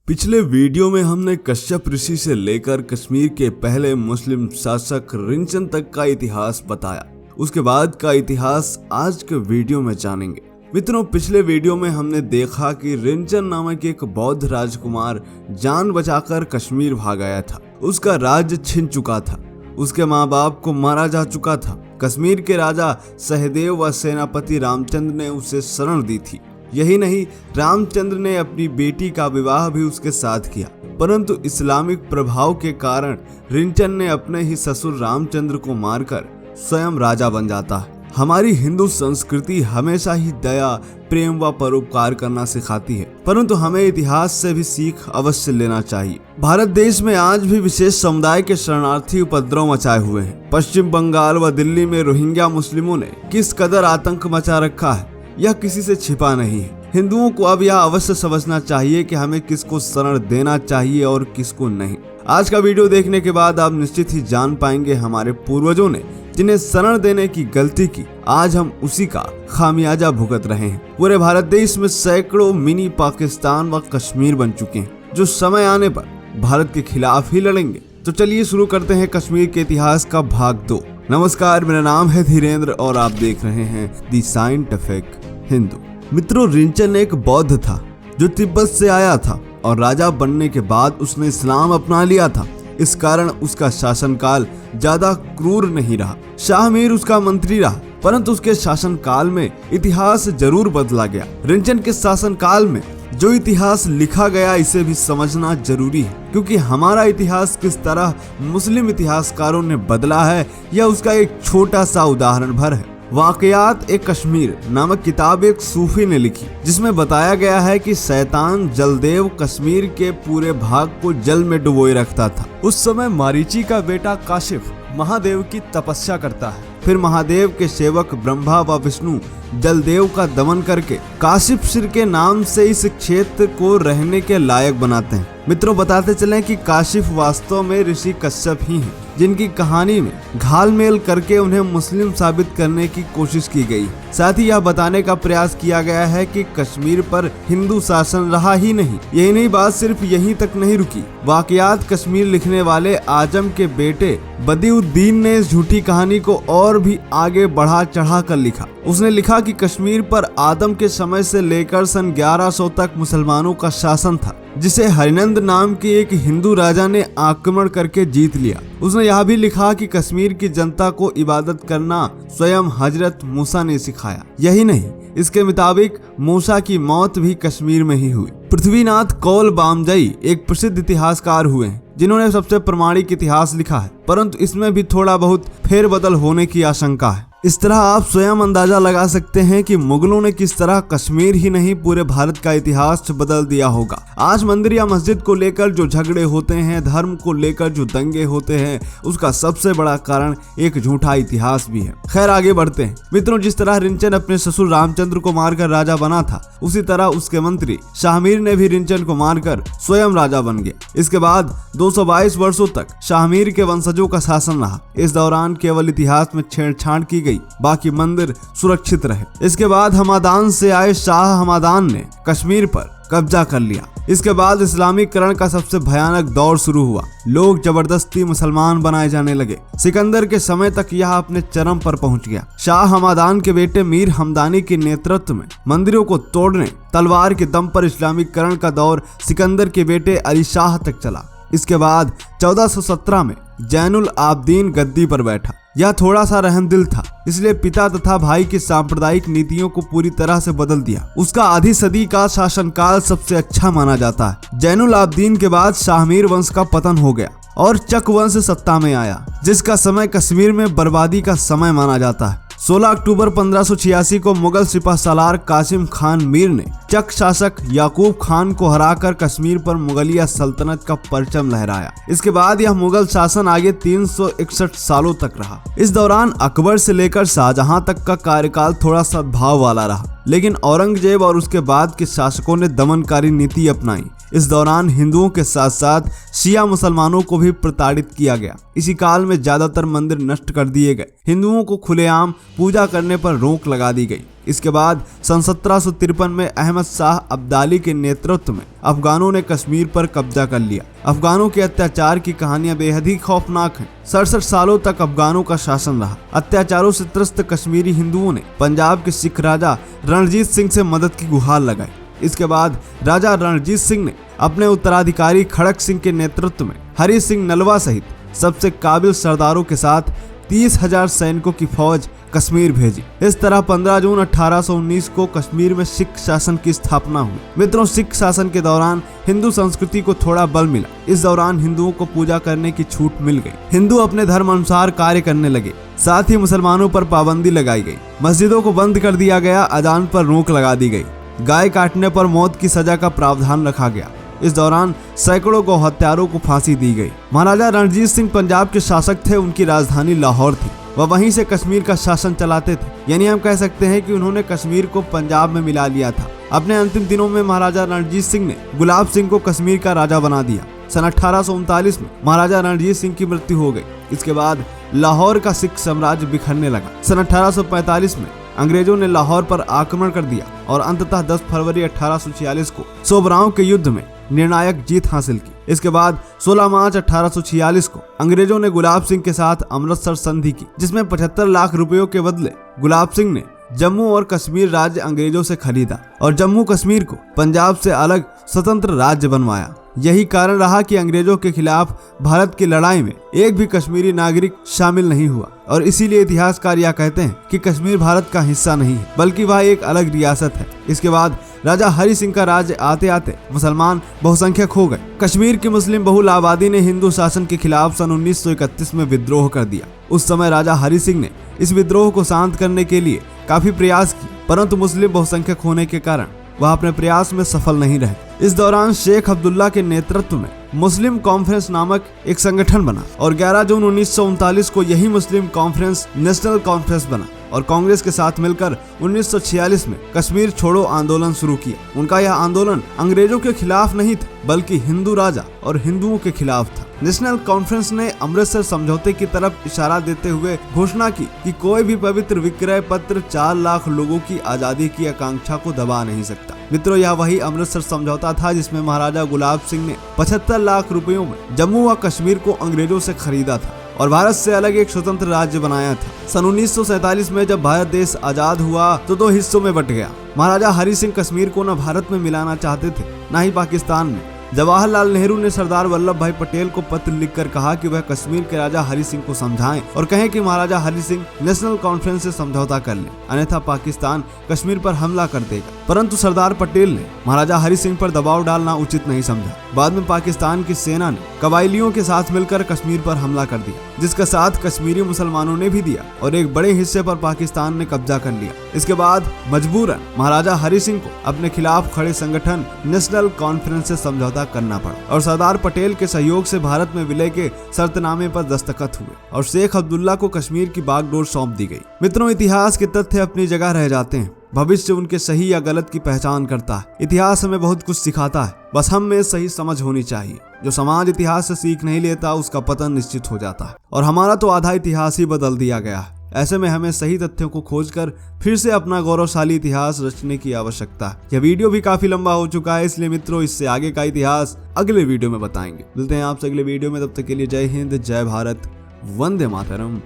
पिछले वीडियो में हमने कश्यप ऋषि से लेकर कश्मीर के पहले मुस्लिम शासक रिंचन तक का इतिहास बताया। उसके बाद का इतिहास आज के वीडियो में जानेंगे। मित्रों, पिछले वीडियो में हमने देखा कि रिंचन नामक एक बौद्ध राजकुमार जान बचाकर कश्मीर भाग आया था। उसका राज्य छिन चुका था, उसके माँ बाप को मारा जा चुका था। कश्मीर के राजा सहदेव व सेनापति रामचंद्र ने उसे शरण दी थी। यही नहीं, रामचंद्र ने अपनी बेटी का विवाह भी उसके साथ किया। परंतु इस्लामिक प्रभाव के कारण रिंचन ने अपने ही ससुर रामचंद्र को मारकर स्वयं राजा बन जाता है। हमारी हिंदू संस्कृति हमेशा ही दया, प्रेम व परोपकार करना सिखाती है, परंतु हमें इतिहास से भी सीख अवश्य लेना चाहिए। भारत देश में आज भी विशेष समुदाय के शरणार्थी उपद्रव मचाए हुए हैं। पश्चिम बंगाल व दिल्ली में रोहिंग्या मुस्लिमों ने किस कदर आतंक मचा रखा है, यह किसी से छिपा नहीं है। हिंदुओं को अब यह अवश्य समझना चाहिए कि हमें किसको शरण देना चाहिए और किसको नहीं। आज का वीडियो देखने के बाद आप निश्चित ही जान पाएंगे हमारे पूर्वजों ने जिन्हें शरण देने की गलती की, आज हम उसी का खामियाजा भुगत रहे हैं। पूरे भारत देश में सैकड़ों मिनी पाकिस्तान व कश्मीर बन चुके हैं, जो समय आने पर भारत के खिलाफ ही लड़ेंगे। तो चलिए शुरू करते हैं कश्मीर के इतिहास का भाग 2। नमस्कार, मेरा नाम है धीरेन्द्र और आप देख रहे हैं दी साइंटिफिक हिंदू। मित्रों, रिंचन एक बौद्ध था जो तिब्बत से आया था और राजा बनने के बाद उसने इस्लाम अपना लिया था। इस कारण उसका शासनकाल ज्यादा क्रूर नहीं रहा। शाह मीर उसका मंत्री रहा, परंतु उसके शासनकाल में इतिहास जरूर बदला गया। रिंचन के शासनकाल में जो इतिहास लिखा गया, इसे भी समझना जरूरी है, क्योंकि हमारा इतिहास किस तरह मुस्लिम इतिहासकारों ने बदला है, यह उसका एक छोटा सा उदाहरण भर है। वाकयात ए कश्मीर नामक किताब एक सूफी ने लिखी, जिसमें बताया गया है कि शैतान जलदेव कश्मीर के पूरे भाग को जल में डुबोए रखता था। उस समय मारीची का बेटा काशिफ महादेव की तपस्या करता है। फिर महादेव के सेवक ब्रह्मा व विष्णु जलदेव का दमन करके काशिफ सिर के नाम से इस क्षेत्र को रहने के लायक बनाते हैं। मित्रों, बताते चलें कि काशिफ वास्तव में ऋषि कश्यप ही हैं, जिनकी कहानी में घालमेल करके उन्हें मुस्लिम साबित करने की कोशिश की गई। साथ ही यह बताने का प्रयास किया गया है कि कश्मीर पर हिंदू शासन रहा ही नहीं। यही नहीं, बात सिर्फ यहीं तक नहीं रुकी। वाकयात कश्मीर लिखने वाले आजम के बेटे बदिउद्दीन ने इस झूठी कहानी को और भी आगे बढ़ा चढ़ा कर लिखा। उसने लिखा कि कश्मीर पर आदम के समय से लेकर सन 1100 तक मुसलमानों का शासन था, जिसे हरिनंद नाम के एक हिंदू राजा ने आक्रमण करके जीत लिया। उसने यह भी लिखा कि कश्मीर की जनता को इबादत करना स्वयं हजरत मूसा ने सिखाया। यही नहीं, इसके मुताबिक मूसा की मौत भी कश्मीर में ही हुई। पृथ्वीनाथ कौल बामजई एक प्रसिद्ध इतिहासकार हुए हैं, जिन्होंने सबसे प्रामाणिक इतिहास लिखा है, परंतु इसमें भी थोड़ा बहुत फेरबदल होने की आशंका है। इस तरह आप स्वयं अंदाजा लगा सकते हैं कि मुगलों ने किस तरह कश्मीर ही नहीं पूरे भारत का इतिहास बदल दिया होगा। आज मंदिर या मस्जिद को लेकर जो झगड़े होते हैं, धर्म को लेकर जो दंगे होते हैं, उसका सबसे बड़ा कारण एक झूठा इतिहास भी है। खैर, आगे बढ़ते हैं। मित्रों, जिस तरह रिंचन अपने ससुर रामचंद्र को मारकर राजा बना था, उसी तरह उसके मंत्री शाहमीर ने भी रिंचन को मारकर स्वयं राजा बन गया। इसके बाद 222 वर्षों तक शाहमीर के वंशजों का शासन रहा। इस दौरान केवल इतिहास में छेड़छाड़ की गई, बाकी मंदिर सुरक्षित रहे। इसके बाद हमादान से आए शाह हमादान ने कश्मीर पर कब्जा कर लिया। इसके बाद इस्लामीकरण का सबसे भयानक दौर शुरू हुआ। लोग जबरदस्ती मुसलमान बनाए जाने लगे। सिकंदर के समय तक यह अपने चरम पर पहुंच गया। शाह हमादान के बेटे मीर हमदानी के नेतृत्व में मंदिरों को तोड़ने, तलवार के दम पर इस्लामीकरण का दौर सिकंदर के बेटे अली शाह तक चला। इसके बाद 1417 में जैनुल आबदीन गद्दी पर बैठा। यह थोड़ा सा रहमदिल था, इसलिए पिता तथा भाई की सांप्रदायिक नीतियों को पूरी तरह से बदल दिया। उसका आधी सदी का शासनकाल सबसे अच्छा माना जाता है। जैनुल आबदीन के बाद शाहमीर वंश का पतन हो गया और चक वंश सत्ता में आया, जिसका समय कश्मीर में बर्बादी का समय माना जाता है। 16 अक्टूबर 1586 को मुगल सिपह सालार कासिम खान मीर ने चक शासक याकूब खान को हराकर कश्मीर पर मुगलिया सल्तनत का परचम लहराया। इसके बाद यह मुगल शासन आगे 361 सालों तक रहा। इस दौरान अकबर से लेकर शाहजहां तक का कार्यकाल थोड़ा सद्भाव वाला रहा, लेकिन औरंगजेब और उसके बाद के शासकों ने दमनकारी नीति अपनाई। इस दौरान हिंदुओं के साथ साथ शिया मुसलमानों को भी प्रताड़ित किया गया। इसी काल में ज्यादातर मंदिर नष्ट कर दिए गए। हिंदुओं को खुलेआम पूजा करने पर रोक लगा दी गई। इसके बाद सन 1753 में अहमद शाह अब्दाली के नेतृत्व में अफगानों ने कश्मीर पर कब्जा कर लिया। अफगानों के अत्याचार की कहानियां बेहद ही खौफनाक हैं। 67 सालों तक अफगानों का शासन रहा। अत्याचारों से त्रस्त कश्मीरी हिंदुओं ने पंजाब के सिख राजा रणजीत सिंह से मदद की गुहार लगाई। इसके बाद राजा रणजीत सिंह ने अपने उत्तराधिकारी खड़क सिंह के नेतृत्व में हरि सिंह नलवा सहित सबसे काबिल सरदारों के साथ 30,000 सैनिकों की फौज कश्मीर भेजी। इस तरह 15 जून 1819 को कश्मीर में सिख शासन की स्थापना हुई। मित्रों, सिख शासन के दौरान हिंदू संस्कृति को थोड़ा बल मिला। इस दौरान हिंदुओं को पूजा करने की छूट मिल गई। हिंदू अपने धर्म अनुसार कार्य करने लगे। साथ ही मुसलमानों पर पाबंदी लगाई गई। मस्जिदों को बंद कर दिया गया। अजान पर रोक लगा दी गई। गाय काटने पर मौत की सजा का प्रावधान रखा गया। इस दौरान सैकड़ों को हत्यारों को फांसी दी गई। महाराजा रणजीत सिंह पंजाब के शासक थे। उनकी राजधानी लाहौर थी। वह वहीं से कश्मीर का शासन चलाते थे। यानी हम कह सकते हैं कि उन्होंने कश्मीर को पंजाब में मिला लिया था। अपने अंतिम दिनों में महाराजा रणजीत सिंह ने गुलाब सिंह को कश्मीर का राजा बना दिया। सन 1839 में महाराजा रणजीत सिंह की मृत्यु हो गई। इसके बाद लाहौर का सिख साम्राज्य बिखरने लगा। सन 1845 में अंग्रेजों ने लाहौर पर आक्रमण कर दिया और अंततः 10 फरवरी 1846 को सोबराओं के युद्ध में निर्णायक जीत हासिल की। इसके बाद 16 मार्च 1846 को अंग्रेजों ने गुलाब सिंह के साथ अमृतसर संधि की, जिसमें 75 लाख रुपयों के बदले गुलाब सिंह ने जम्मू और कश्मीर राज्य अंग्रेजों से खरीदा और जम्मू कश्मीर को पंजाब से अलग स्वतंत्र राज्य बनवाया। यही कारण रहा कि अंग्रेजों के खिलाफ भारत की लड़ाई में एक भी कश्मीरी नागरिक शामिल नहीं हुआ और इसीलिए इतिहासकार यह कहते हैं कि कश्मीर भारत का हिस्सा नहीं है, बल्कि वह एक अलग रियासत है। इसके बाद राजा हरि सिंह का राज्य आते आते मुसलमान बहुसंख्यक हो गए। कश्मीर की मुस्लिम बहुल आबादी ने हिंदू शासन के खिलाफ सन 1931 में विद्रोह कर दिया। उस समय राजा हरि सिंह ने इस विद्रोह को शांत करने के लिए काफी प्रयास किए, परंतु मुस्लिम बहुसंख्यक होने के कारण वह अपने प्रयास में सफल नहीं रहे। इस दौरान शेख अब्दुल्ला के नेतृत्व में मुस्लिम कॉन्फ्रेंस नामक एक संगठन बना और 11 जून 1939 को यही मुस्लिम कॉन्फ्रेंस नेशनल कॉन्फ्रेंस बना और कांग्रेस के साथ मिलकर 1946 में कश्मीर छोड़ो आंदोलन शुरू किया। उनका यह आंदोलन अंग्रेजों के खिलाफ नहीं था, बल्कि हिंदू राजा और हिंदुओं के खिलाफ था। नेशनल कॉन्फ्रेंस ने अमृतसर समझौते की तरफ इशारा देते हुए घोषणा की कि कोई भी पवित्र विक्रय पत्र 4 लाख लोगों की आजादी की आकांक्षा को दबा नहीं सकता। मित्रों, यह वही अमृतसर समझौता था जिसमें महाराजा गुलाब सिंह ने 75 लाख रुपयों में जम्मू व कश्मीर को अंग्रेजों से खरीदा था और भारत से अलग एक स्वतंत्र राज्य बनाया था। सन 1947 में जब भारत देश आजाद हुआ तो 2 हिस्सों में बट गया। महाराजा हरि सिंह कश्मीर को न भारत में मिलाना चाहते थे, न ही पाकिस्तान में। जवाहरलाल नेहरू ने सरदार वल्लभ भाई पटेल को पत्र लिखकर कहा कि वह कश्मीर के राजा हरि सिंह को समझाएं और कहें कि महाराजा हरि सिंह नेशनल कॉन्फ्रेंस से समझौता कर ले, अन्यथा पाकिस्तान कश्मीर पर हमला कर देगा। परंतु सरदार पटेल ने महाराजा हरि सिंह पर दबाव डालना उचित नहीं समझा। बाद में पाकिस्तान की सेना ने कबायलियों के साथ मिलकर कश्मीर पर हमला कर दिया, जिसका साथ कश्मीरी मुसलमानों ने भी दिया और एक बड़े हिस्से पर पाकिस्तान ने कब्जा कर लिया। इसके बाद मजबूरन महाराजा हरि सिंह को अपने खिलाफ खड़े संगठन नेशनल कॉन्फ्रेंस से समझौता करना पड़ा और सरदार पटेल के सहयोग से भारत में विलय के शर्तनामे पर दस्तखत हुए और शेख अब्दुल्ला को कश्मीर की बागडोर सौंप दी गई। मित्रों, इतिहास के तथ्य अपनी जगह रह जाते हैं, भविष्य उनके सही या गलत की पहचान करता है। इतिहास हमें बहुत कुछ सिखाता है, बस हम में सही समझ होनी चाहिए। जो समाज इतिहास से सीख नहीं लेता उसका पतन निश्चित हो जाता है और हमारा तो आधा इतिहास ही बदल दिया गया है। ऐसे में हमें सही तथ्यों को खोजकर फिर से अपना गौरवशाली इतिहास रचने की आवश्यकता है। यह वीडियो भी काफी लंबा हो चुका है, इसलिए मित्रों इससे आगे का इतिहास अगले वीडियो में बताएंगे। मिलते हैं आपसे अगले वीडियो में, तब तक के लिए जय हिंद, जय भारत, वंदे मातरम।